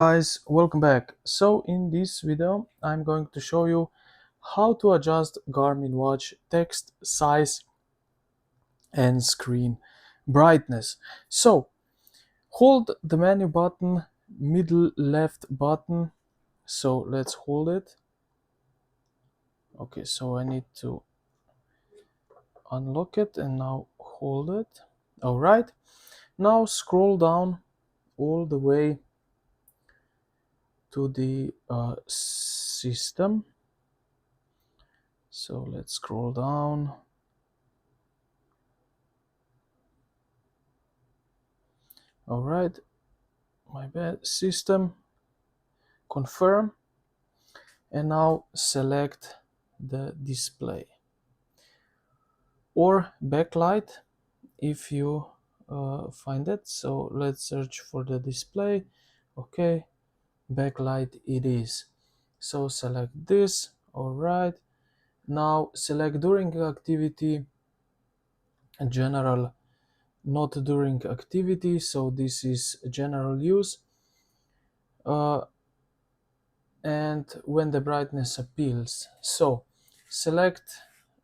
Guys, welcome back. So in this video I'm going to show you how to adjust Garmin watch text size and screen brightness. So hold the menu button, middle left button. So let's hold it. Okay, so I need to unlock it and now hold it. All right, now scroll down all the way to the system. So let's scroll down. All right, my bad, system, confirm, and now select the display or backlight if you find it. So let's search for the display. Okay, backlight it is. So select this. All right, now select during activity, general, not during activity. So this is general use. And when the brightness appeals, so select,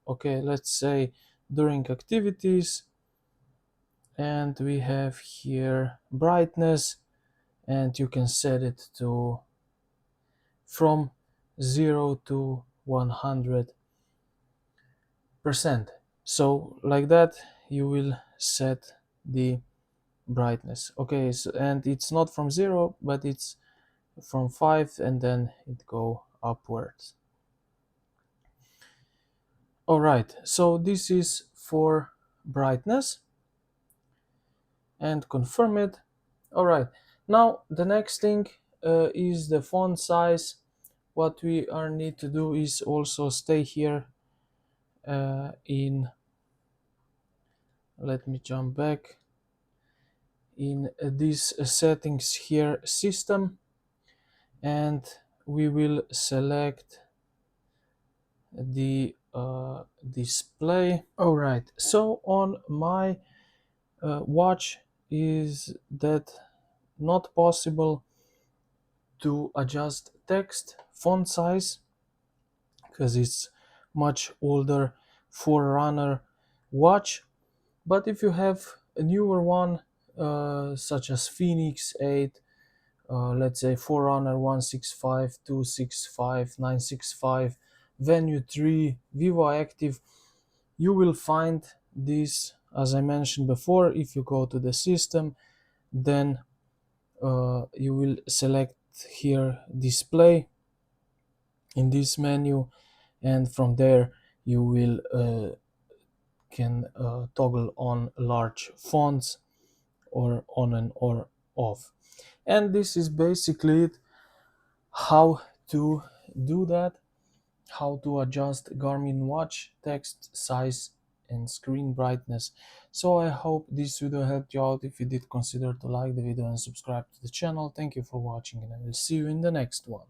okay, let's say during activities, and we have here brightness, and you can set it to from 0 to 100%. So like that you will set the brightness. Okay, so, and it's not from 0 but it's from 5 and then it go upwards. All right, so this is for brightness, and confirm it. All right, now the next thing is the font size. What we are need to do is also stay here in, let me jump back, in these settings here, system, and we will select the display. All right, so on my watch is that not possible to adjust text font size because it's much older Forerunner watch. But if you have a newer one such as Phoenix 8, let's say Forerunner 165, 265, 965, Venue 3, Vivo Active, you will find this, as I mentioned before. If you go to the system, then you will select here display in this menu, and from there you will can toggle on large fonts or on and or off. And this is basically it, how to do that, how to adjust Garmin watch text size and screen brightness. So I hope this video helped you out. If you did, consider to like the video and subscribe to the channel. Thank you for watching, and I will see you in the next one.